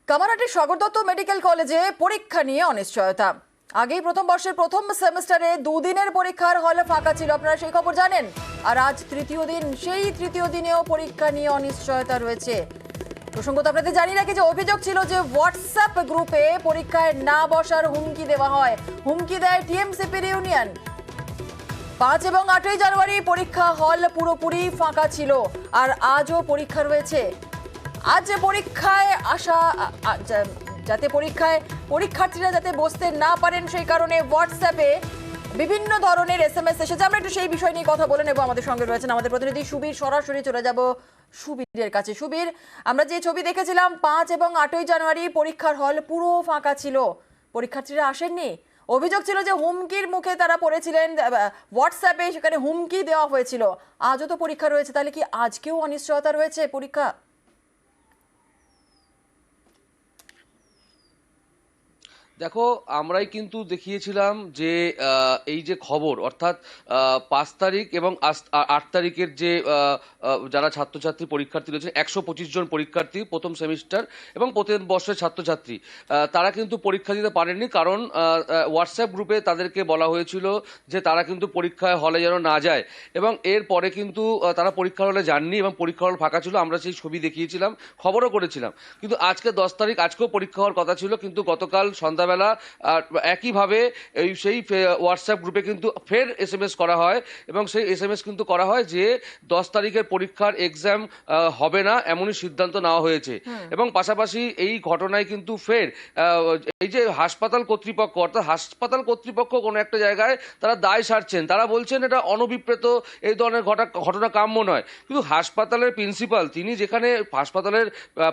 কামারহাটির Sagar Dutta medical কলেজে পরীক্ষা নিয়ে অনিশ্চয়তা। আগেই প্রথম বর্ষের প্রথম সেমিস্টারে দুদিনের পরীক্ষার হল ফাঁকা ছিল, আপনারা সেই খবর জানেন। আর আজ তৃতীয় দিন, সেই তৃতীয় দিনেও পরীক্ষা নিয়ে অনিশ্চয়তা রয়েছে। প্রসঙ্গত আপনাদের জানিয়ে রাখি যে অভিযোগ ছিল যে হোয়াটসঅ্যাপ গ্রুপে পরীক্ষায় না বসার হুমকি দেওয়া হয়। হুমকি দেয় টিএমসিপির ইউনিয়ন। 5 এবং 8ই জানুয়ারি পরীক্ষা হল পুরোপুরি ফাঁকা ছিল, আর আজও পরীক্ষা রয়েছে। আজ পরীক্ষায় আসা যাতে পরীক্ষার্থীরা যাতে বসতে না পারেন সেই কারণে হোয়াটসঅ্যাপে বিভিন্ন ধরনের SMS এসেছে। আমরা একটু সেই বিষয় নিয়ে কথা বলে নেব। আমাদের সঙ্গে রয়েছেন আমাদের প্রতিনিধি সুবীর। সরাসরি চলে যাব সুবীরের কাছে। সুবীর, আমরা যে ছবি দেখেছিলাম 5 এবং 8ই জানুয়ারি পরীক্ষার হল পুরো ফাঁকা ছিল, পরীক্ষার্থীরা আসেননি। অভিযোগ ছিল যে হুমকির মুখে তারা পড়েছিলেন, হোয়াটসঅ্যাপে সেখানে হুমকি দেওয়া হয়েছিল। আজও তো পরীক্ষা রয়েছে, তাহলে কি আজকেও অনিশ্চয়তা রয়েছে পরীক্ষা? দেখো, আমরাই কিন্তু দেখিয়েছিলাম যে এই যে খবর, অর্থাৎ 5 তারিখ এবং 8 তারিখের যে যারা ছাত্রছাত্রী পরীক্ষার্থী রয়েছে, 125 জন পরীক্ষার্থী প্রথম সেমিস্টার এবং প্রথম বর্ষের ছাত্রছাত্রী, তারা কিন্তু পরীক্ষা দিতে পারেননি। কারণ হোয়াটসঅ্যাপ গ্রুপে তাদেরকে বলা হয়েছিল যে তারা কিন্তু পরীক্ষায় হলে যেন না যায়, এবং এর পরে কিন্তু তারা পরীক্ষা হলে যাননি এবং পরীক্ষা হল ফাঁকা ছিল। আমরা সেই ছবি দেখিয়েছিলাম, খবরও করেছিলাম। কিন্তু আজকে 10 তারিখ, আজকেও পরীক্ষা হওয়ার কথা ছিল, কিন্তু গতকাল সন্ধ্যাবেলা একইভাবে সেই হোয়াটসঅ্যাপ গ্রুপে কিন্তু ফের SMS করা হয়, এবং সেই SMS কিন্তু করা হয় যে 10 তারিখের পরীক্ষার এক্সাম হবে না, এমনই সিদ্ধান্ত নেওয়া হয়েছে। এবং পাশাপাশি এই ঘটনায় কিন্তু ফের এই যে হাসপাতাল কর্তৃপক্ষ, অর্থাৎ হাসপাতাল কর্তৃপক্ষ কোনো একটা জায়গায় তারা দায় সারছেন। তারা বলছেন এটা অনভিপ্রেত, এই ধরনের ঘটনা কাম্য নয়। কিন্তু হাসপাতালের প্রিন্সিপাল, তিনি যেখানে হাসপাতালের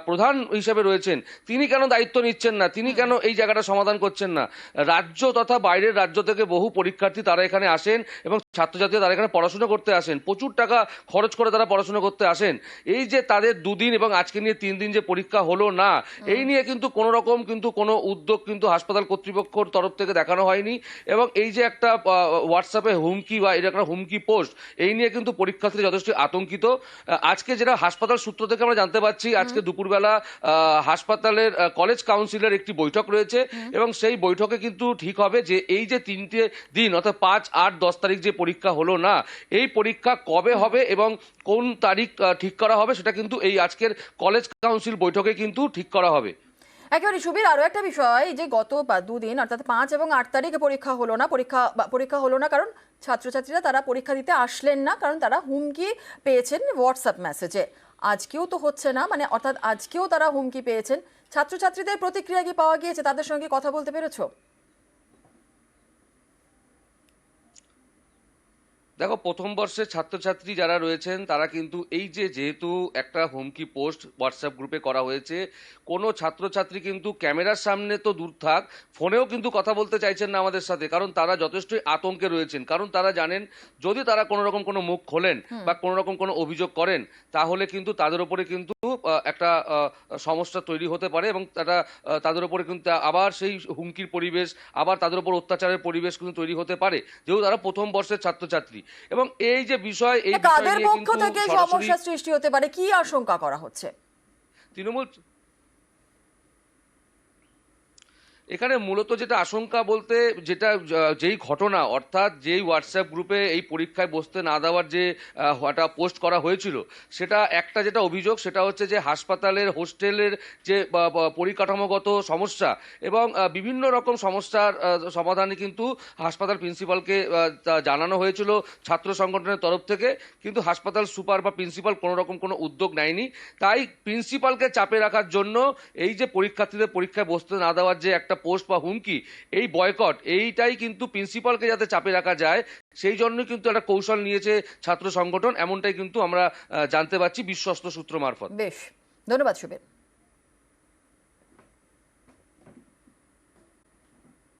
প্রধান হিসেবে রয়েছেন, তিনি কেন দায়িত্ব নিচ্ছেন না? তিনি কেন এই জায়গাটা সমাধান করছেন না? রাজ্য তথা বাইরের রাজ্য থেকে বহু পরীক্ষার্থী তারা এখানে আসেন এবং ছাত্রছাত্রীরা তারা এখানে পড়াশোনা করতে আসেন, প্রচুর টাকা খরচ করে তারা পড়াশোনা করতে আসেন। এই যে তাদের 2 দিন এবং আজকে নিয়ে 3 দিন যে পরীক্ষা হলো না, এই নিয়ে কিন্তু কোনো রকম কিন্তু কোনো উদ্যোগ কিন্তু হাসপাতাল কর্তৃপক্ষের তরফ থেকে দেখানো হয়নি। এবং এই যে একটা হোয়াটসঅ্যাপে হুমকি বা এটা একটা হুমকি পোস্ট, এই নিয়ে কিন্তু পরীক্ষার্থীরা যথেষ্ট আতঙ্কিত। আজকে যেটা হাসপাতাল সূত্র থেকে আমরা জানতে পারছি, আজকে দুপুরবেলা হাসপাতালের কলেজ কাউন্সিলের একটি বৈঠক রয়েছে, এবং সেই বৈঠকে কিন্তু ঠিক হবে যে এই যে 3টে দিন, অর্থাৎ 5, 8, 10 তারিখ যে পরীক্ষা হলো না, এই পরীক্ষা কবে হবে এবং কোন তারিখ ঠিক করা হবে, সেটা কিন্তু এই আজকের কলেজ কাউন্সিল বৈঠকে কিন্তু ঠিক করা হবে। একেবারে সুবীর, আরো একটা বিষয় যে গত 2 দিন অর্থাৎ 5 এবং 8 তারিখে পরীক্ষা হলো না কারণ ছাত্রছাত্রীরা তারা পরীক্ষা দিতে আসলেন না, কারণ তারা হুমকি পেয়েছেন হোয়াটসঅ্যাপ মেসেজে। আজকেও তো হচ্ছে না, মানে অর্থাৎ আজকেও তারা হুমকি পেয়েছেন। ছাত্রছাত্রীদের প্রতিক্রিয়া কি পাওয়া গিয়েছে? তাদের সঙ্গে কথা বলতে পেরেছো? দেখো, প্রথম বর্ষের ছাত্রছাত্রী যারা রয়েছেন তারা কিন্তু এই যে যেহেতু একটা হুমকি পোস্ট হোয়াটসঅ্যাপ গ্রুপে করা হয়েছে, কোনো ছাত্রছাত্রী কিন্তু ক্যামেরার সামনে তো দূর থাক, ফোনেও কিন্তু কথা বলতে চাইছেন না আমাদের সাথে। কারণ তারা যথেষ্টই আতঙ্কে রয়েছেন। কারণ তারা জানেন যদি তারা কোনো রকম কোনো মুখ খোলেন বা কোনো রকম কোনো অভিযোগ করেন, তাহলে কিন্তু তাদের উপরে কিন্তু একটা সমস্যা তৈরি হতে পারে, এবং তাদের উপরে কিন্তু আবার সেই হুমকির পরিবেশ, আবার তাদের উপর অত্যাচারের পরিবেশ কিন্তু তৈরি হতে পারে, যেহেতু তারা প্রথম বর্ষের ছাত্রছাত্রী। এবং এই যে বিষয়, এই বিষয় কাদের নিয়ে পক্ষ কিন্তু থেকে সরাসরি সমস্যা সৃষ্টি হতে পারে, কি আশঙ্কা করা হচ্ছে? তৃণমূল এখানে মূলত যেটা আশঙ্কা বলতে, যেই ঘটনা, অর্থাৎ যেই হোয়াটসঅ্যাপ গ্রুপে এই পরীক্ষায় বসতে না দেওয়ার যে একটা পোস্ট করা হয়েছিল, সেটা একটা যেটা অভিযোগ, সেটা হচ্ছে যে হাসপাতালের হোস্টেলের যে পরিকাঠামোগত সমস্যা এবং বিভিন্ন রকম সমস্যার সমাধানে কিন্তু হাসপাতাল প্রিন্সিপালকে জানানো হয়েছিল ছাত্র সংগঠনের তরফ থেকে, কিন্তু হাসপাতাল সুপার বা প্রিন্সিপাল কোনো রকম কোনো উদ্যোগ নেয়নি। তাই প্রিন্সিপালকে চাপে রাখার জন্য এই যে পরীক্ষার্থীদের পরীক্ষায় বসতে না দেওয়ার যে একটা পোস্ট বা হুমকি, এই বয়কট, এইটাই কিন্তু প্রিন্সিপালকে যাতে চাপে রাখা যায়, সেই জন্য কিন্তু একটা কৌশল নিয়েছে ছাত্র সংগঠন, এমনটাই কিন্তু আমরা জানতে পারছি বিশ্বস্ত সূত্র মারফত। বেশ, ধন্যবাদ সুবীর।